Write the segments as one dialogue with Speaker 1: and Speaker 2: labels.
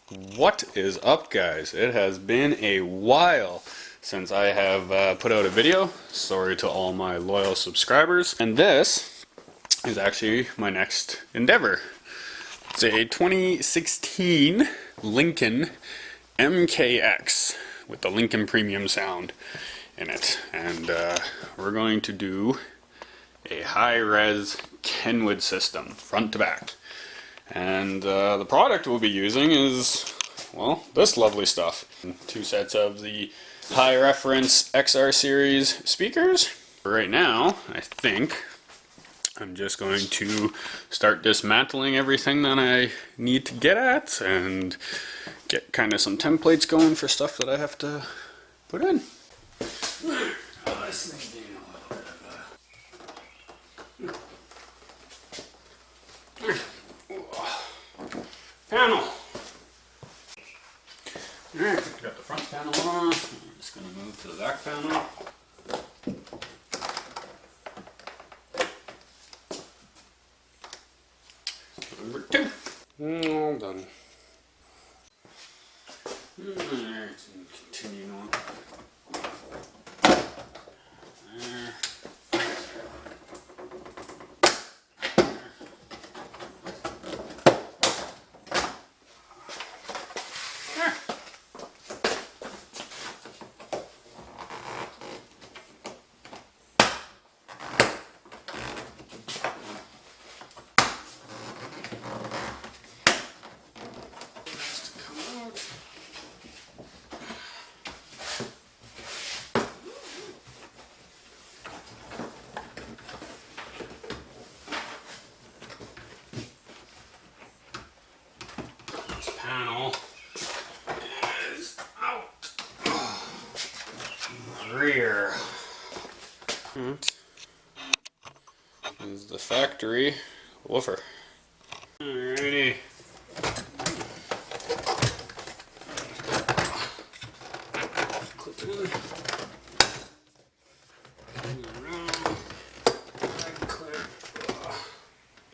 Speaker 1: What is up, guys? It has been a while since I have put out a video. Sorry to all my loyal subscribers. And this is actually my next endeavor. It's a 2016 Lincoln MKX with the Lincoln Premium sound in it. And we're going to do a high-res Kenwood system, front to back. And the product we'll be using is, well, this lovely stuff. 2 sets of the high reference XR series speakers. Right now, I think I'm just going to start dismantling everything that I need to get at and get kind of some templates going for stuff that I have to put in. Oh, this thing's getting a little bit of a panel. Alright, got the front panel on. I'm just going to move to the back panel. Number 2. All done. Alright, continue on. There. Panel is out. Rear is the factory woofer. Alrighty. Clip in. Around. Clip.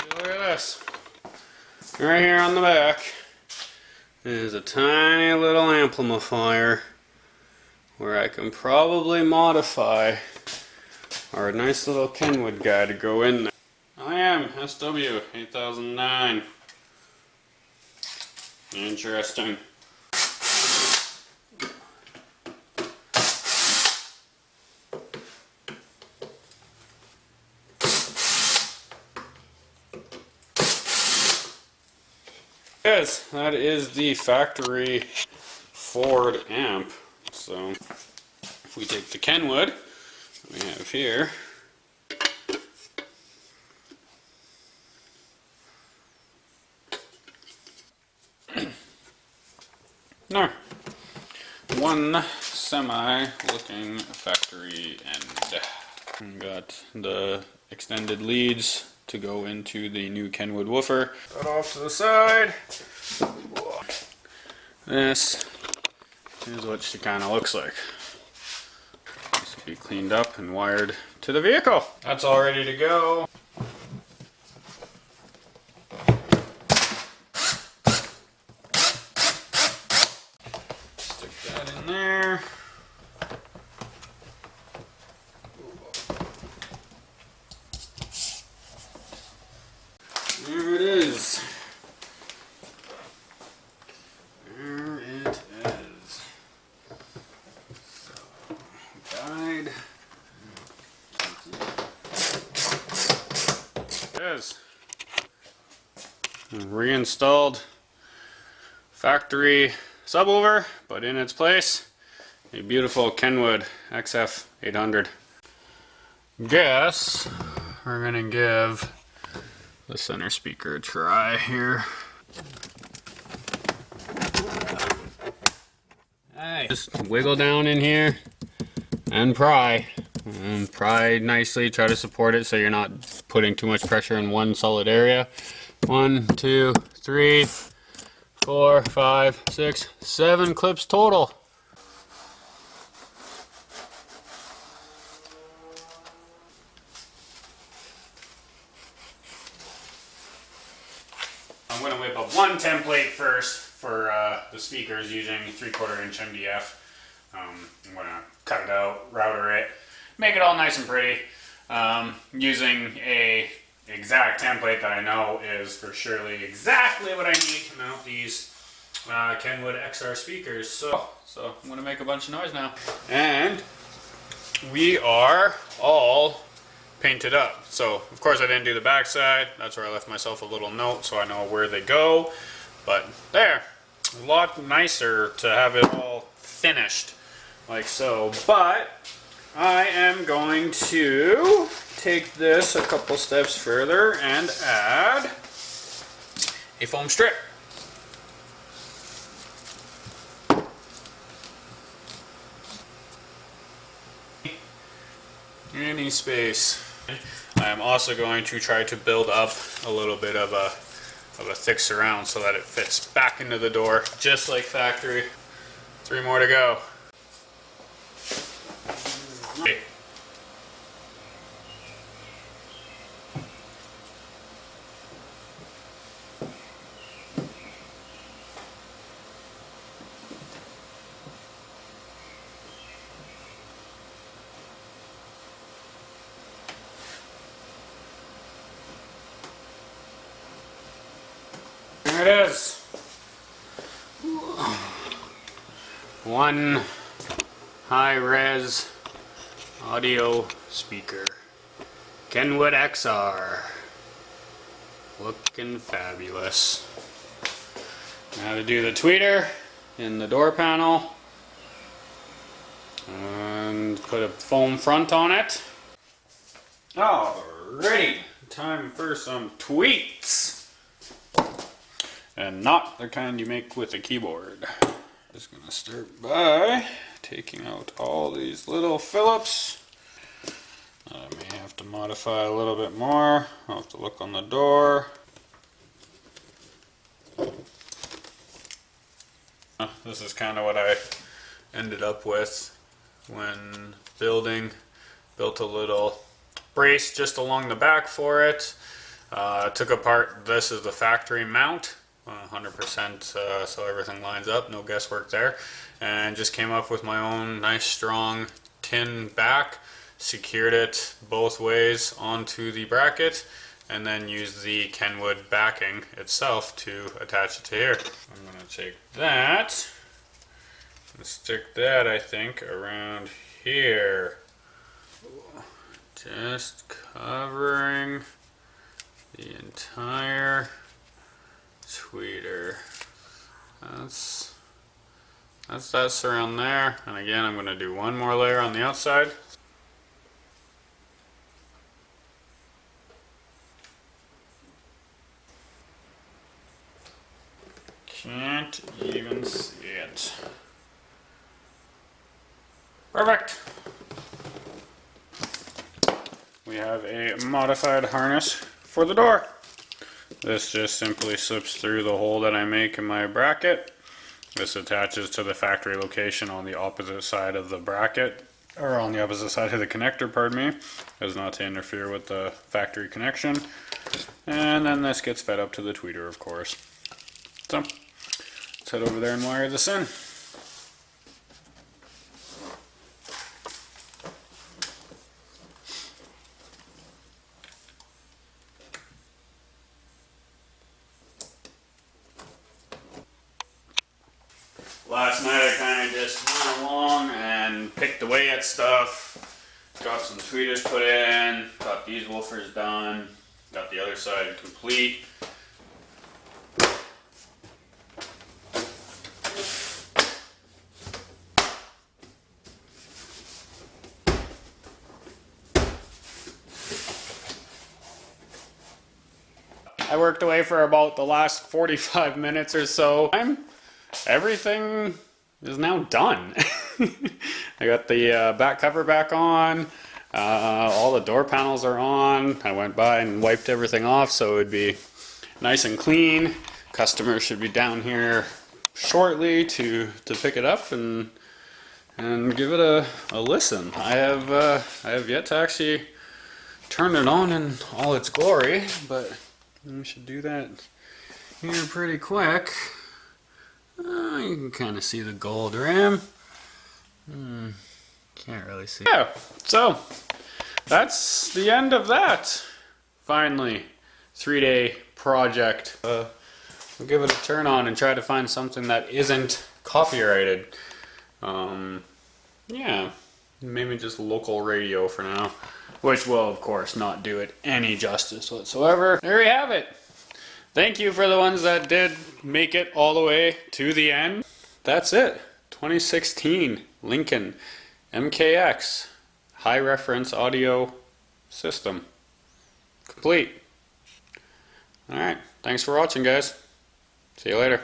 Speaker 1: Look at this. Right here on the back is a tiny little amplifier where I can probably modify our nice little Kenwood guy to go in there. SW 8009. Interesting. Yes, that is the factory Ford amp. So if we take the Kenwood we have here, no, one semi-looking factory end. We got the extended leads to go into the new Kenwood woofer. That off to the side. This is what she kind of looks like. This will be cleaned up and wired to the vehicle. That's all ready to go. Stick that in there. There it is. There it is. So, guide. It is. Reinstalled factory subwoofer, but in its place, a beautiful Kenwood XF 800. Guess we're gonna give the center speaker a try here. Hey, just wiggle down in here and pry. And pry nicely, try to support it so you're not putting too much pressure in one solid area. 1, 2, 3, 4, 5, 6, 7 clips total. I'm going to whip up one template first for the speakers using 3/4 inch MDF. I'm going to cut it out, router it, make it all nice and pretty, using a exact template that I know is for surely exactly what I need to mount these Kenwood XR speakers. So I'm going to make a bunch of noise now. And we are all painted up. So of course I didn't do the back side. That's where I left myself a little note so I know where they go. But there, a lot nicer to have it all finished like so. But I am going to take this a couple steps further and add a foam strip. Any space. I am also going to try to build up a little bit of a thick surround so that it fits back into the door just like factory. 3 more to go. Okay. There it is. One high-res audio speaker. Kenwood XR. Looking fabulous. Now to do the tweeter in the door panel. And put a foam front on it. Alrighty, time for some tweets. And not the kind you make with a keyboard. Just gonna start by taking out all these little Phillips. I may have to modify a little bit more. I'll have to look on the door. This is kind of what I ended up with when building. Built a little brace just along the back for it. Took apart, this is the factory mount. 100% so everything lines up, no guesswork there, and just came up with my own nice strong tin back, secured it both ways onto the bracket, and then used the Kenwood backing itself to attach it to here. I'm going to take that and stick that, I think, around here, just covering the entire tweeter. That's that surround there, and again I'm going to do one more layer on the outside. Can't even see it. Perfect. We have a modified harness for the door. This just simply slips through the hole that I make in my bracket. This attaches to the factory location on the opposite side of the bracket, or on the opposite side of the connector, pardon me, as not to interfere with the factory connection. And then this gets fed up to the tweeter, of course. So, let's head over there and wire this in. Last night I kind of just went along and picked away at stuff, got some tweeters put in, got these woofers done, got the other side complete. I worked away for about the last 45 minutes or so. Everything is now done. I got the back cover back on, all the door panels are on. I went by and wiped everything off so it would be nice and clean. Customer should be down here shortly to pick it up and give it a listen. I have yet to actually turn it on in all its glory, but we should do that here pretty quick. You can kind of see the gold rim. Can't really see. Yeah, so that's the end of that. Finally, 3-day project. We'll give it a turn on and try to find something that isn't copyrighted. Yeah, maybe just local radio for now, which will of course not do it any justice whatsoever. There we have it. Thank you for the ones that did make it all the way to the end. That's it. 2016 Lincoln MKX high reference audio system complete. Alright, thanks for watching, guys. See you later.